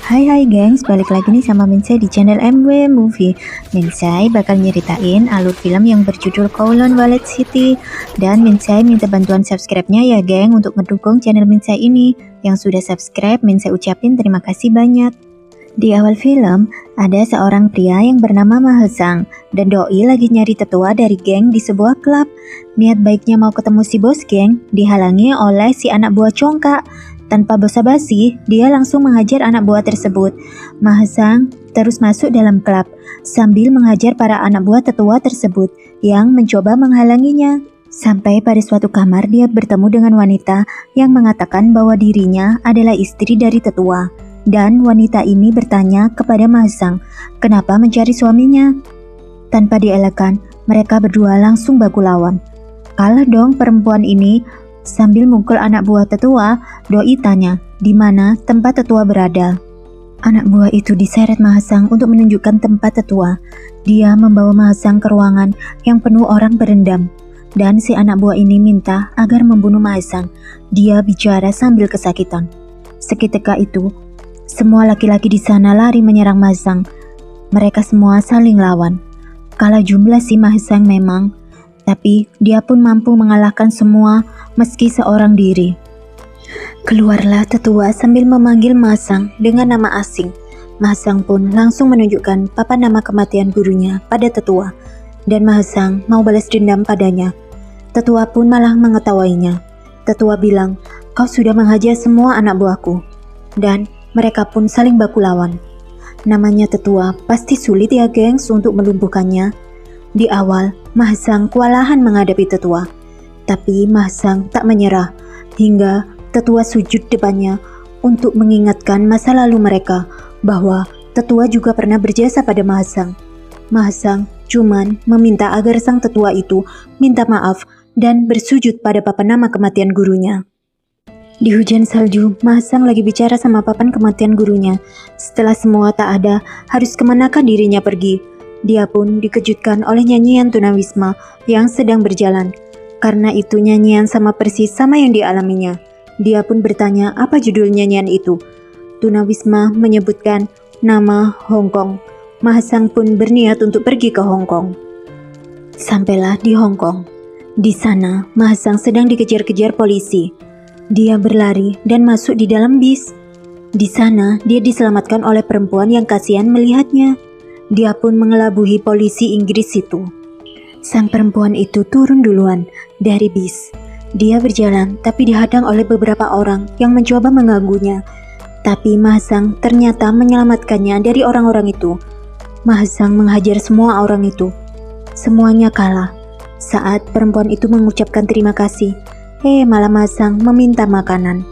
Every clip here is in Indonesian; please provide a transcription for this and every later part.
Hai gengs, balik lagi nih sama Minsai di channel MW Movie. Minsai bakal nyeritain alur film yang berjudul Kowloon Wallet City. Dan Minsai minta bantuan subscribe-nya ya geng untuk mendukung channel Minsai ini. Yang sudah subscribe, Minsai ucapin terima kasih banyak. Di awal film, ada seorang pria yang bernama Mahesang dan doi lagi nyari tetua dari geng di sebuah klub. Niat baiknya mau ketemu si bos geng, dihalangi oleh si anak buah congkak. Tanpa basa-basi, dia langsung menghajar anak buah tersebut. Mahesang terus masuk dalam klub sambil menghajar para anak buah tetua tersebut yang mencoba menghalanginya. Sampai pada suatu kamar dia bertemu dengan wanita yang mengatakan bahwa dirinya adalah istri dari tetua. Dan wanita ini bertanya kepada Mahesang, kenapa mencari suaminya? Tanpa dielakkan, mereka berdua langsung baku lawan. Kalah dong perempuan ini. Sambil mukul anak buah tetua, doi tanya, di mana tempat tetua berada. Anak buah itu diseret Mahesang untuk menunjukkan tempat tetua. Dia membawa Mahesang ke ruangan yang penuh orang berendam. Dan si anak buah ini minta agar membunuh Mahesang. Dia bicara sambil kesakitan. Seketika itu, semua laki-laki di sana lari menyerang Mahesang. Mereka semua saling lawan. Kalah jumlah si Mahesang memang, tapi dia pun mampu mengalahkan semua meski seorang diri. Keluarlah tetua sambil memanggil Mahesang dengan nama asing. Mahesang pun langsung menunjukkan papan nama kematian gurunya pada tetua. Dan Mahesang mau balas dendam padanya. Tetua pun malah mengetawainya. Tetua bilang, kau sudah menghajar semua anak buahku. Dan mereka pun saling baku lawan. Namanya tetua, pasti sulit ya gengs untuk melumpuhkannya. Di awal, Mahesang kewalahan menghadapi tetua. Tapi Mahesang tak menyerah, hingga tetua sujud depannya untuk mengingatkan masa lalu mereka bahwa tetua juga pernah berjasa pada Mahesang. Mahesang cuman meminta agar sang tetua itu minta maaf dan bersujud pada papan nama kematian gurunya. Di hujan salju, Mahesang lagi bicara sama papan kematian gurunya. Setelah semua tak ada, harus kemanakah dirinya pergi? Dia pun dikejutkan oleh nyanyian tunawisma yang sedang berjalan. Karena itu nyanyian sama persis sama yang dialaminya. Dia pun bertanya apa judul nyanyian itu. Tunawisma menyebutkan nama Hong Kong. Mahesang pun berniat untuk pergi ke Hong Kong. Sampailah di Hong Kong. Di sana, Mahesang sedang dikejar-kejar polisi. Dia berlari dan masuk di dalam bis. Di sana, dia diselamatkan oleh perempuan yang kasihan melihatnya. Dia pun mengelabuhi polisi Inggris itu. Sang perempuan itu turun duluan dari bis. Dia berjalan tapi dihadang oleh beberapa orang yang mencoba mengganggunya. Tapi Mahesang ternyata menyelamatkannya dari orang-orang itu. Mahesang menghajar semua orang itu. Semuanya kalah. Saat perempuan itu mengucapkan terima kasih, malah Mahesang meminta makanan.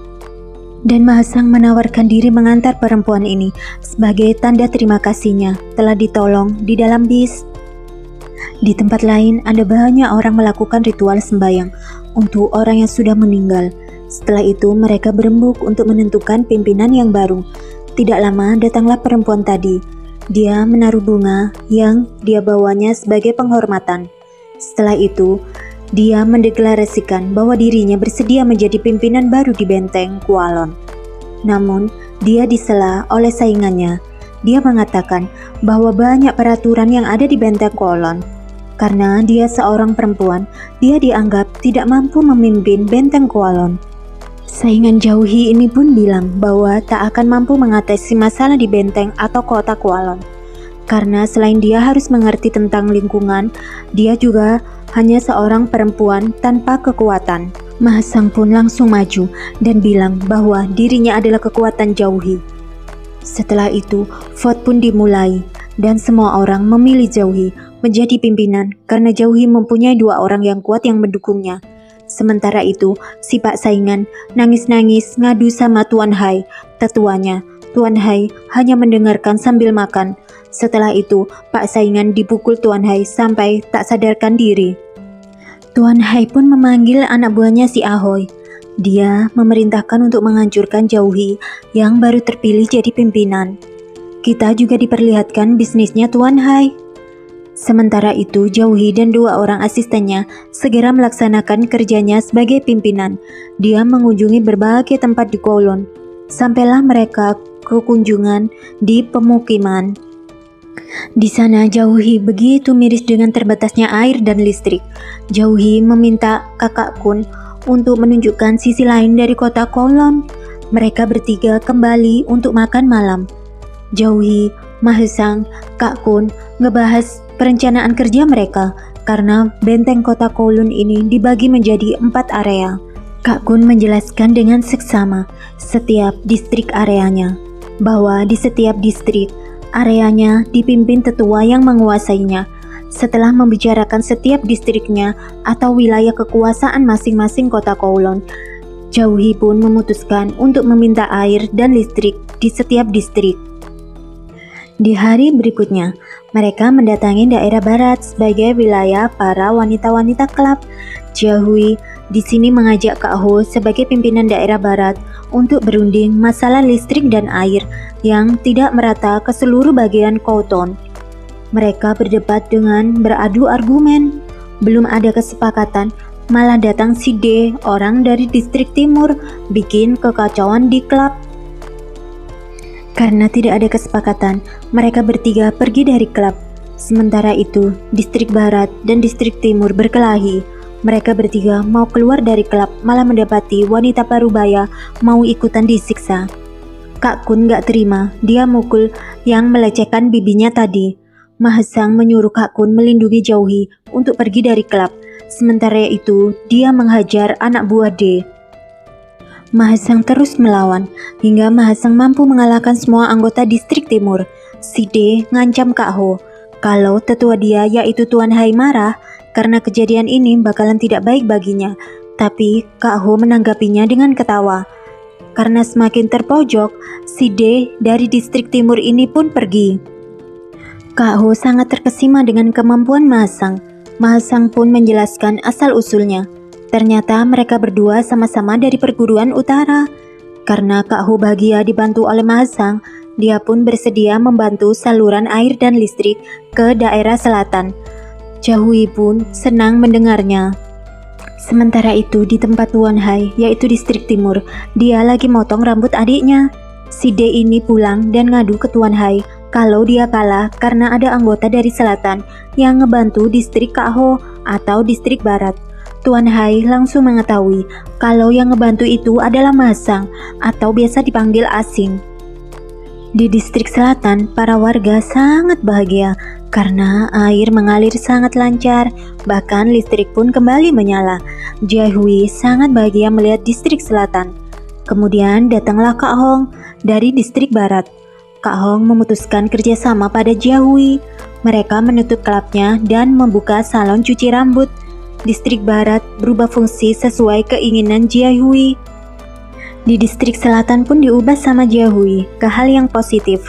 Dan Mahesang menawarkan diri mengantar perempuan ini sebagai tanda terima kasihnya telah ditolong di dalam bis. Di tempat lain ada banyak orang melakukan ritual sembahyang untuk orang yang sudah meninggal. Setelah itu mereka berembuk untuk menentukan pimpinan yang baru. Tidak lama datanglah perempuan tadi. Dia menaruh bunga yang dia bawanya sebagai penghormatan. Setelah itu, dia mendeklarasikan bahwa dirinya bersedia menjadi pimpinan baru di benteng Kowloon. Namun, dia disela oleh saingannya. Dia mengatakan bahwa banyak peraturan yang ada di benteng Kowloon. Karena dia seorang perempuan, dia dianggap tidak mampu memimpin benteng Kowloon. Saingan jauhi ini pun bilang bahwa tak akan mampu mengatasi masalah di benteng atau kota Kowloon. Karena selain dia harus mengerti tentang lingkungan, dia juga hanya seorang perempuan tanpa kekuatan. Mahesang pun langsung maju dan bilang bahwa dirinya adalah kekuatan jauhi. Setelah itu, vote pun dimulai dan semua orang memilih Jauhi menjadi pimpinan karena Jauhi mempunyai 2 orang yang kuat yang mendukungnya. Sementara itu, si Pak Saingan nangis-nangis ngadu sama Tuan Hai, tetuanya. Tuan Hai hanya mendengarkan sambil makan. Setelah itu, Pak Saingan dipukul Tuan Hai sampai tak sadarkan diri. Tuan Hai pun memanggil anak buahnya si Ahoy. Dia memerintahkan untuk menghancurkan Jauhi yang baru terpilih jadi pimpinan. Kita juga diperlihatkan bisnisnya Tuan Hai. Sementara itu, Jauhi dan 2 orang asistennya segera melaksanakan kerjanya sebagai pimpinan. Dia mengunjungi berbagai tempat di Kowloon. Sampailah mereka ke kunjungan di pemukiman. Di sana Jauhi begitu miris dengan terbatasnya air dan listrik. Jauhi meminta kakak Kun untuk menunjukkan sisi lain dari kota Kowloon. Mereka bertiga kembali untuk makan malam. Jauhi, Mahesang, Kak Kun ngebahas perencanaan kerja mereka karena benteng kota Kowloon ini dibagi menjadi 4 area. Kak Kun menjelaskan dengan seksama setiap distrik areanya, bahwa di setiap distrik areanya dipimpin tetua yang menguasainya. Setelah membicarakan setiap distriknya atau wilayah kekuasaan masing-masing kota Kowloon, Jauhi pun memutuskan untuk meminta air dan listrik di setiap distrik. Di hari berikutnya, mereka mendatangi daerah barat sebagai wilayah para wanita-wanita klub. Jauhi di sini mengajak Kak Ho sebagai pimpinan daerah barat untuk berunding masalah listrik dan air yang tidak merata ke seluruh bagian Kowloon. Mereka berdebat dengan beradu argumen. Belum ada kesepakatan, malah datang si D, orang dari distrik timur, bikin kekacauan di klub. Karena tidak ada kesepakatan, mereka bertiga pergi dari klub. Sementara itu, distrik barat dan distrik timur berkelahi. Mereka bertiga mau keluar dari klub, malah mendapati wanita parubaya mau ikutan disiksa. Kak Kun gak terima, dia mukul yang melecehkan bibinya tadi. Mahesang menyuruh Kak Kun melindungi Jauhi untuk pergi dari klub. Sementara itu, dia menghajar anak buah D. Mahesang terus melawan, hingga Mahesang mampu mengalahkan semua anggota distrik timur. Si D ngancam Kak Ho, kalau tetua dia yaitu Tuan Hai marah, karena kejadian ini bakalan tidak baik baginya. Tapi Kak Ho menanggapinya dengan ketawa. Karena semakin terpojok, si D dari distrik timur ini pun pergi. Kak Ho sangat terkesima dengan kemampuan Mahesang. Mahesang pun menjelaskan asal-usulnya. Ternyata mereka berdua sama-sama dari perguruan utara. Karena Kak Ho bahagia dibantu oleh Mahesang, dia pun bersedia membantu saluran air dan listrik ke daerah selatan. Jauhi pun senang mendengarnya. Sementara itu di tempat Tuan Hai, yaitu distrik timur, dia lagi motong rambut adiknya. Si D ini pulang dan ngadu ke Tuan Hai kalau dia kalah karena ada anggota dari selatan yang ngebantu distrik Kak Ho atau distrik barat. Tuan Hai langsung mengetahui kalau yang ngebantu itu adalah Mahesang atau biasa dipanggil Asing. Di distrik selatan, para warga sangat bahagia karena air mengalir sangat lancar, bahkan listrik pun kembali menyala. Jauhi sangat bahagia melihat distrik selatan. Kemudian datanglah Kak Hong dari distrik barat. Kak Hong memutuskan kerjasama pada Jauhi. Mereka menutup klubnya dan membuka salon cuci rambut. Distrik barat berubah fungsi sesuai keinginan Jauhi. Di distrik selatan pun diubah sama Jauhi ke hal yang positif.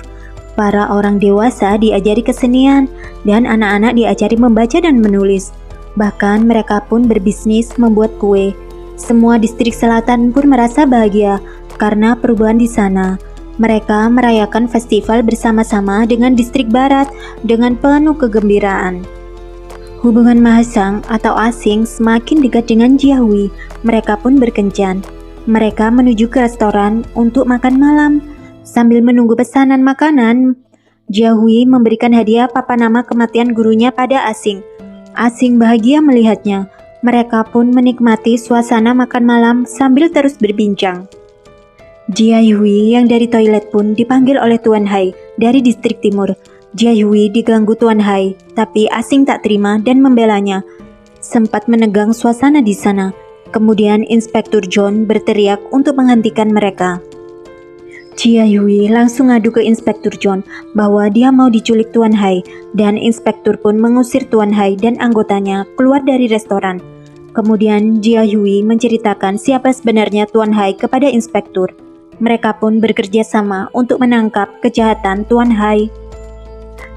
Para orang dewasa diajari kesenian dan anak-anak diajari membaca dan menulis. Bahkan mereka pun berbisnis membuat kue. Semua distrik selatan pun merasa bahagia karena perubahan di sana. Mereka merayakan festival bersama-sama dengan distrik barat dengan penuh kegembiraan. Hubungan Mahesang atau Asing semakin dekat dengan Jauhi. Mereka pun berkencan. Mereka menuju ke restoran untuk makan malam. Sambil menunggu pesanan makanan, Jauhi memberikan hadiah papan nama kematian gurunya pada Asing. Asing bahagia melihatnya. Mereka pun menikmati suasana makan malam sambil terus berbincang. Jauhi yang dari toilet pun dipanggil oleh Tuan Hai dari distrik timur. Jauhi diganggu Tuan Hai, tapi Asing tak terima dan membelanya. Sempat menegang suasana di sana. Kemudian Inspektur John berteriak untuk menghentikan mereka. Jauhi langsung ngadu ke Inspektur John bahwa dia mau diculik Tuan Hai, dan Inspektur pun mengusir Tuan Hai dan anggotanya keluar dari restoran. Kemudian Jauhi menceritakan siapa sebenarnya Tuan Hai kepada Inspektur. Mereka pun bekerja sama untuk menangkap kejahatan Tuan Hai.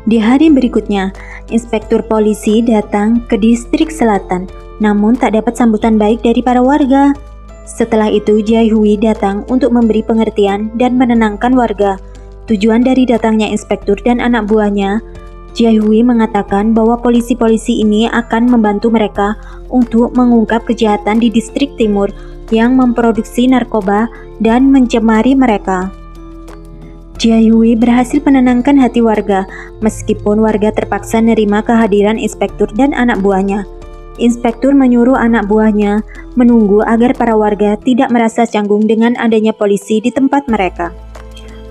Di hari berikutnya, Inspektur polisi datang ke distrik selatan, namun tak dapat sambutan baik dari para warga. Setelah itu Jauhi datang untuk memberi pengertian dan menenangkan warga. Tujuan dari datangnya inspektur dan anak buahnya, Jiahui mengatakan bahwa polisi-polisi ini akan membantu mereka untuk mengungkap kejahatan di distrik timur yang memproduksi narkoba dan mencemari mereka. Jiahui berhasil menenangkan hati warga, meskipun warga terpaksa nerima kehadiran inspektur dan anak buahnya. Inspektur menyuruh anak buahnya menunggu agar para warga tidak merasa canggung dengan adanya polisi di tempat mereka.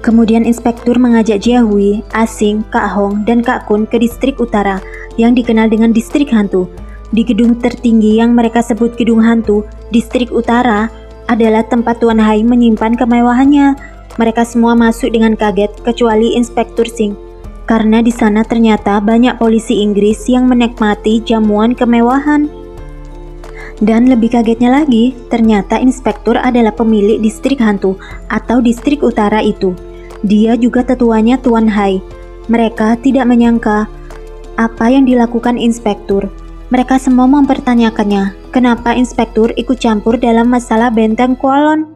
Kemudian inspektur mengajak Jiahui, Asing, Kak Hong, dan Kak Kun ke distrik utara yang dikenal dengan distrik hantu. Di gedung tertinggi yang mereka sebut gedung hantu, distrik utara adalah tempat Tuan Hai menyimpan kemewahannya. Mereka semua masuk dengan kaget kecuali Inspektur Singh, karena di sana ternyata banyak polisi Inggris yang menikmati jamuan kemewahan. Dan lebih kagetnya lagi, ternyata inspektur adalah pemilik distrik hantu atau distrik utara itu. Dia juga tetuanya Tuan Hai. Mereka tidak menyangka apa yang dilakukan inspektur. Mereka semua mempertanyakannya, kenapa inspektur ikut campur dalam masalah benteng Kowloon.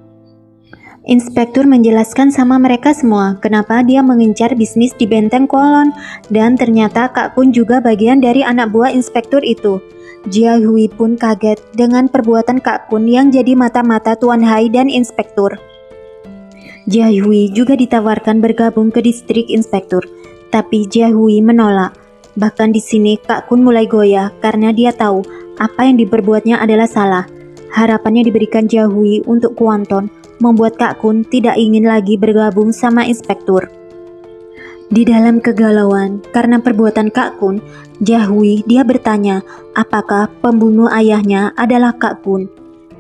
Inspektur menjelaskan sama mereka semua kenapa dia mengincar bisnis di benteng Kowloon, dan ternyata Kak Kun juga bagian dari anak buah inspektur itu. Jiahui pun kaget dengan perbuatan Kak Kun yang jadi mata-mata Tuan Hai dan inspektur. Jiahui juga ditawarkan bergabung ke distrik inspektur, tapi Jiahui menolak. Bahkan di sini Kak Kun mulai goyah karena dia tahu apa yang diperbuatnya adalah salah. Harapannya diberikan Jiahui untuk Kwanton membuat Kak Kun tidak ingin lagi bergabung sama inspektur. Di dalam kegalauan karena perbuatan Kak Kun, Jiahui dia bertanya apakah pembunuh ayahnya adalah Kak Kun.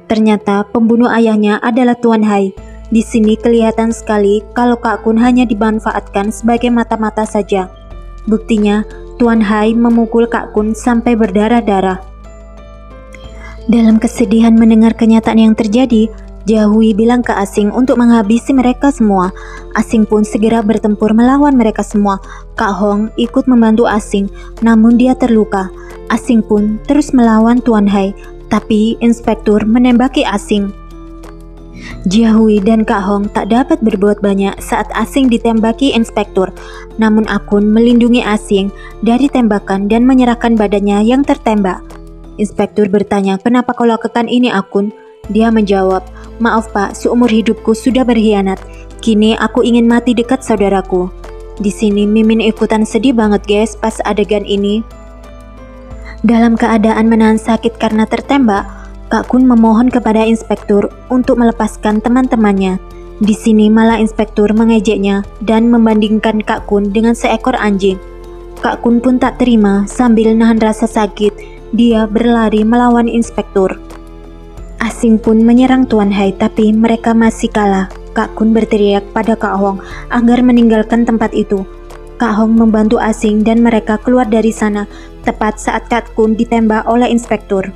Ternyata pembunuh ayahnya adalah Tuan Hai. Di sini kelihatan sekali kalau Kak Kun hanya dimanfaatkan sebagai mata-mata saja. Buktinya, Tuan Hai memukul Kak Kun sampai berdarah-darah. Dalam kesedihan mendengar kenyataan yang terjadi, Jiahui bilang ke Asing untuk menghabisi mereka semua. Asing pun segera bertempur melawan mereka semua. Kak Hong ikut membantu Asing, namun dia terluka. Asing pun terus melawan Tuan Hai, tapi inspektur menembaki Asing. Jiahui dan Kak Hong tak dapat berbuat banyak saat Asing ditembaki inspektur. Namun Akun melindungi Asing dari tembakan dan menyerahkan badannya yang tertembak. Inspektur bertanya, kenapa kau lakukan ini Akun? Dia menjawab, maaf pak, seumur hidupku sudah berkhianat. Kini aku ingin mati dekat saudaraku. Di sini Mimin ikutan sedih banget guys pas adegan ini. Dalam keadaan menahan sakit karena tertembak, Kak Kun memohon kepada inspektur untuk melepaskan teman-temannya. Di sini malah inspektur mengejeknya dan membandingkan Kak Kun dengan seekor anjing. Kak Kun pun tak terima, sambil nahan rasa sakit, dia berlari melawan inspektur. Asing pun menyerang Tuan Hai, tapi mereka masih kalah. Kak Kun berteriak pada Kak Hong agar meninggalkan tempat itu. Kak Hong membantu Asing dan mereka keluar dari sana tepat saat Kak Kun ditembak oleh inspektur.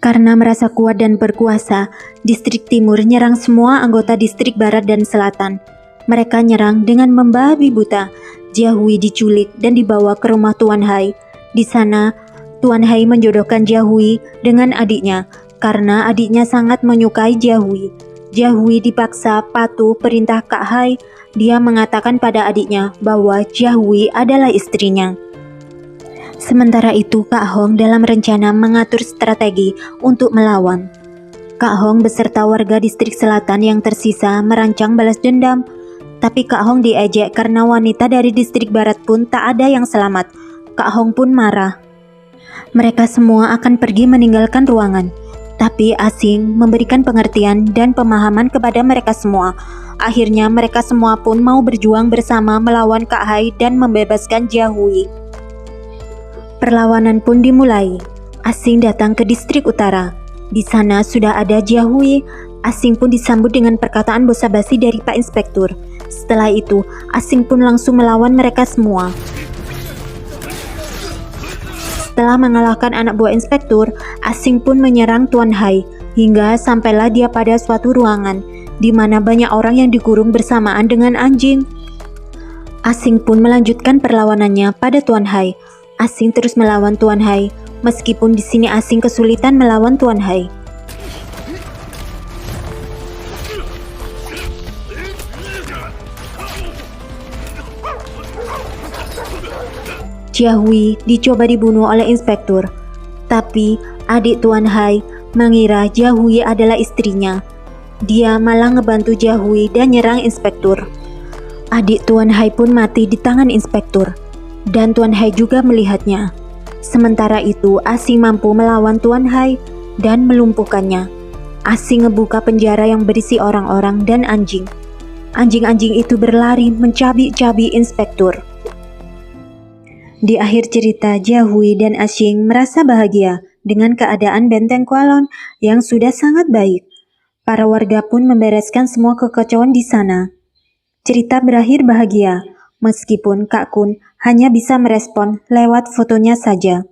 Karena merasa kuat dan berkuasa, distrik timur nyerang semua anggota distrik barat dan selatan. Mereka nyerang dengan membabi buta. Jiahui diculik dan dibawa ke rumah Tuan Hai. Di sana, Tuan Hai menjodohkan Jiahui dengan adiknya karena adiknya sangat menyukai Jiahui. Jiahui dipaksa patuh perintah Kak Hai. Dia mengatakan pada adiknya bahwa Jiahui adalah istrinya. Sementara itu Kak Hong dalam rencana mengatur strategi untuk melawan. Kak Hong beserta warga distrik selatan yang tersisa merancang balas dendam. Tapi Kak Hong diejek karena wanita dari distrik barat pun tak ada yang selamat. Kak Hong pun marah. Mereka semua akan pergi meninggalkan ruangan. Tapi Asing memberikan pengertian dan pemahaman kepada mereka semua. Akhirnya mereka semua pun mau berjuang bersama melawan Kak Hai dan membebaskan Jiahui. Perlawanan pun dimulai. Asing datang ke distrik utara. Di sana sudah ada Jiahui. Asing pun disambut dengan perkataan basa-basi dari Pak Inspektur. Setelah itu, Asing pun langsung melawan mereka semua. Setelah mengalahkan anak buah inspektur, Asing pun menyerang Tuan Hai, hingga sampailah dia pada suatu ruangan, di mana banyak orang yang dikurung bersamaan dengan anjing. Asing pun melanjutkan perlawanannya pada Tuan Hai. Asing terus melawan Tuan Hai, meskipun di sini Asing kesulitan melawan Tuan Hai. Jiahui dicoba dibunuh oleh inspektur. Tapi adik Tuan Hai mengira Jiahui adalah istrinya. Dia malah ngebantu Jiahui dan nyerang inspektur. Adik Tuan Hai pun mati di tangan inspektur. Dan Tuan Hai juga melihatnya. Sementara itu Asing mampu melawan Tuan Hai dan melumpuhkannya. Asing ngebuka penjara yang berisi orang-orang dan anjing. Anjing-anjing itu berlari mencabik-cabik inspektur. Di akhir cerita, Jiahui dan Asing merasa bahagia dengan keadaan benteng Kualon yang sudah sangat baik. Para warga pun membereskan semua kekacauan di sana. Cerita berakhir bahagia, meskipun Kak Kun hanya bisa merespon lewat fotonya saja.